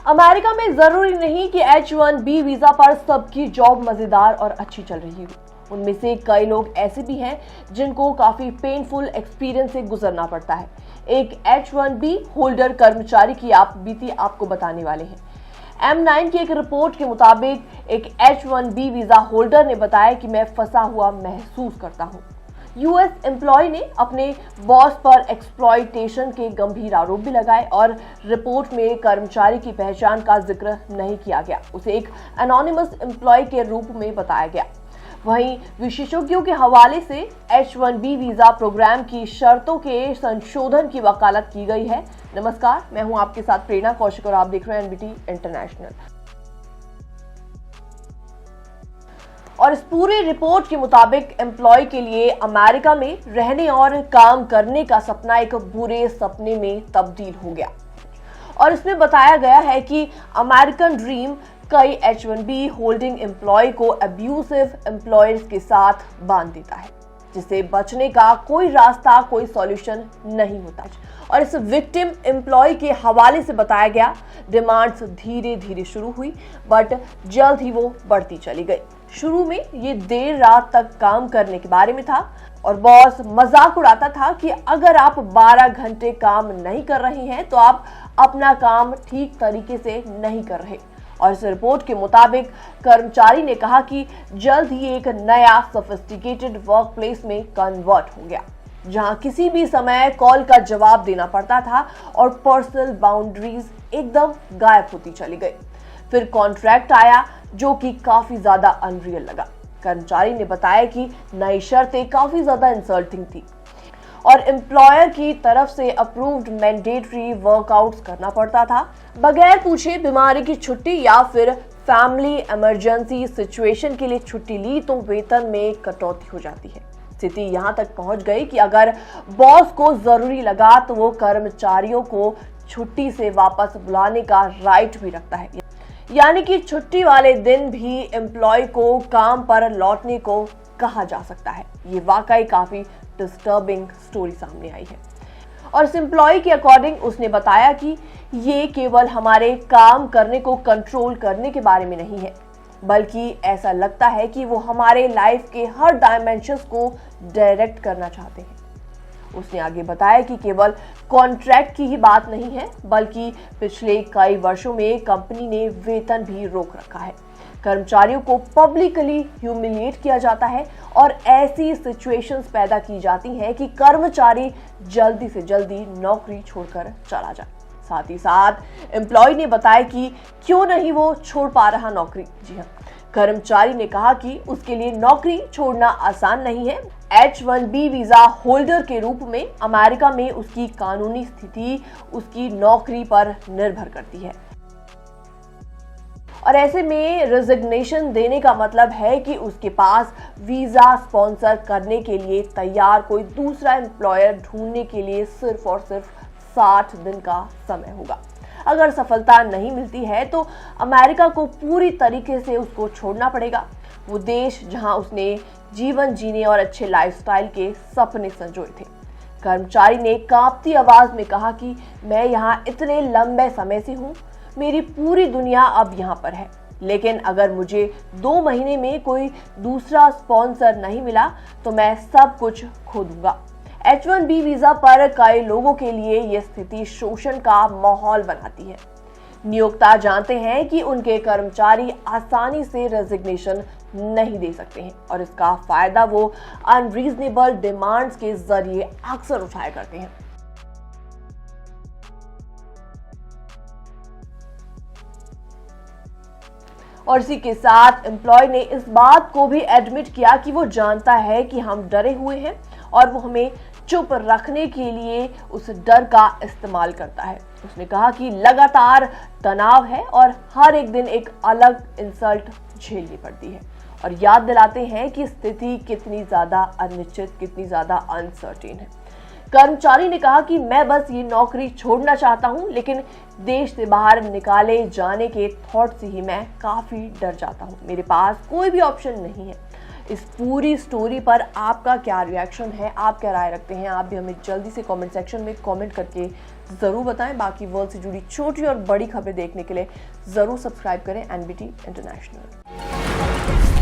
America में जरूरी नहीं कि H-1B वीजा पर सबकी जॉब मजेदार और अच्छी चल रही हो। उनमें से कई लोग ऐसे भी हैं जिनको काफी पेनफुल एक्सपीरियंस से गुजरना पड़ता है। एक H-1B होल्डर कर्मचारी की आप बीती आपको बताने वाले हैं। M9 की एक रिपोर्ट के मुताबिक एक H-1B वीजा होल्डर ने बताया कि मैं फंसा हुआ महसूस करता हूं। यूएस एम्प्लॉय ने अपने बॉस पर एक्सप्लॉयटेशन के गंभीर आरोप भी लगाए और रिपोर्ट में कर्मचारी की पहचान का जिक्र नहीं किया गया। उसे एक एनोनिमस एम्प्लॉय के रूप में बताया गया। वहीं विशेषज्ञों के हवाले से H-1B वीजा प्रोग्राम की शर्तों के संशोधन की वकालत की गई है। नमस्कार, मैं हूं आपके साथ प्रेरणा कौशिक और आप देख रहे हैं एनबीटी इंटरनेशनल। और इस पूरी रिपोर्ट के मुताबिक एम्प्लॉय के लिए अमेरिका में रहने और काम करने का सपना एक बुरे सपने में तब्दील हो गया। और इसमें बताया गया है कि अमेरिकन ड्रीम कई H-1B होल्डिंग एम्प्लॉय को अब्यूसिव एम्प्लॉयर्स के साथ बांध देता है, जिससे बचने का कोई रास्ता, कोई सॉल्यूशन नहीं होता। और इस विक्टिम एम्प्लॉय के हवाले से बताया गया, डिमांड्स धीरे धीरे शुरू हुई बट जल्द ही वो बढ़ती चली गई। शुरू में ये देर रात तक काम करने के बारे में था और बॉस मजाक उड़ाता था कि अगर आप 12 घंटे काम नहीं कर रहे हैं तो आप अपना काम ठीक तरीके से नहीं कर रहे। और इस रिपोर्ट के मुताबिक कर्मचारी ने कहा कि जल्द ही एक नया सोफिस्टिकेटेड वर्कप्लेस में कन्वर्ट हो गया, जहां किसी भी समय कॉल का जवाब देना पड़ता था और पर्सनल बाउंड्रीज एकदम गायब होती चली गई। फिर कॉन्ट्रैक्ट आया जो कि काफी ज्यादा अनरियल लगा। कर्मचारी ने बताया कि नई शर्तें काफी ज्यादा इंसल्टिंग थी और एम्प्लॉयर की तरफ से अप्रूव्ड मैंडेटरी वर्कआउट्स करना पड़ता था। बगैर पूछे बीमारी की छुट्टी या फिर फैमिली इमरजेंसी सिचुएशन के लिए छुट्टी ली तो वेतन में कटौती हो जाती है। स्थिति यहां तक पहुंच गई कि अगर बॉस को जरूरी लगा तो वो कर्मचारियों को छुट्टी से वापस बुलाने का राइट भी रखता है, यानी कि छुट्टी वाले दिन भी एम्प्लॉय को काम पर लौटने को कहा जा सकता है। ये वाकई काफी डिस्टर्बिंग स्टोरी सामने आई है। और इस एम्प्लॉय के अकॉर्डिंग उसने बताया कि ये केवल हमारे काम करने को कंट्रोल करने के बारे में नहीं है, बल्कि ऐसा लगता है कि वो हमारे लाइफ के हर डायमेंशंस को डायरेक्ट करना चाहते हैं। उसने आगे बताया कि केवल कॉन्ट्रैक्ट की ही बात नहीं है, बल्कि पिछले कई वर्षों में कंपनी ने वेतन भी रोक रखा है। कर्मचारियों को पब्लिकली ह्यूमिलिएट किया जाता है और ऐसी सिचुएशंस पैदा की जाती हैं कि कर्मचारी जल्दी से जल्दी नौकरी छोड़कर चला जाए। साथ ही साथ एम्प्लॉय ने बताया कि क्यों नहीं वो छोड़ पा रहा नौकरी। जी हाँ, कर्मचारी ने कहा कि उसके लिए नौकरी छोड़ना आसान नहीं है। H-1B वीजा होल्डर के रूप में अमेरिका में उसकी कानूनी स्थिति उसकी नौकरी पर निर्भर करती है और ऐसे में रेजिग्नेशन देने का मतलब है कि उसके पास वीजा स्पॉन्सर करने के लिए तैयार कोई दूसरा एम्प्लॉयर ढूंढने के लिए सिर्फ और सिर्फ 60 दिन का समय होगा। अगर सफलता नहीं मिलती है तो अमेरिका को पूरी तरीके से उसको छोड़ना पड़ेगा, वो देश जहां उसने जीवन जीने और अच्छे लाइफस्टाइल के सपने संजोए थे। कर्मचारी ने कांपती आवाज में कहा कि मैं यहां इतने लंबे समय से हूं, मेरी पूरी दुनिया अब यहां पर है, लेकिन अगर मुझे 2 महीने में कोई दूसरा स्पॉन्सर नहीं मिला तो मैं सब कुछ खो दूंगा। H-1B वीजा पर कई लोगों के लिए यह स्थिति शोषण का माहौल बनाती है। नियोक्ता जानते हैं कि उनके कर्मचारी आसानी से रेजिग्नेशन नहीं दे सकते हैं और इसका फायदा वो अनरीजनेबल डिमांड्स के जरिए अक्सर उठाया करते हैं। और इसी के साथ एम्प्लॉय ने इस बात को भी एडमिट किया कि वो जानता है कि हम डरे हुए हैं और वो हमें चुप रखने के लिए उस डर का इस्तेमाल करता है। उसने कहा कि लगातार तनाव है और हर एक दिन एक अलग इंसल्ट झेलनी पड़ती है और याद दिलाते हैं कि स्थिति कितनी ज्यादा अनिश्चित, कितनी ज्यादा अनसर्टेन है। कर्मचारी ने कहा कि मैं बस ये नौकरी छोड़ना चाहता हूं, लेकिन देश से बाहर निकाले जाने के थॉट से ही मैं काफी डर जाता हूं। मेरे पास कोई भी ऑप्शन नहीं है। इस पूरी स्टोरी पर आपका क्या रिएक्शन है, आप क्या राय रखते हैं? आप भी हमें जल्दी से कमेंट सेक्शन में कमेंट करके जरूर बताएं। बाकी वर्ल्ड से जुड़ी छोटी और बड़ी खबरें देखने के लिए जरूर सब्सक्राइब करें एनबीटी इंटरनेशनल।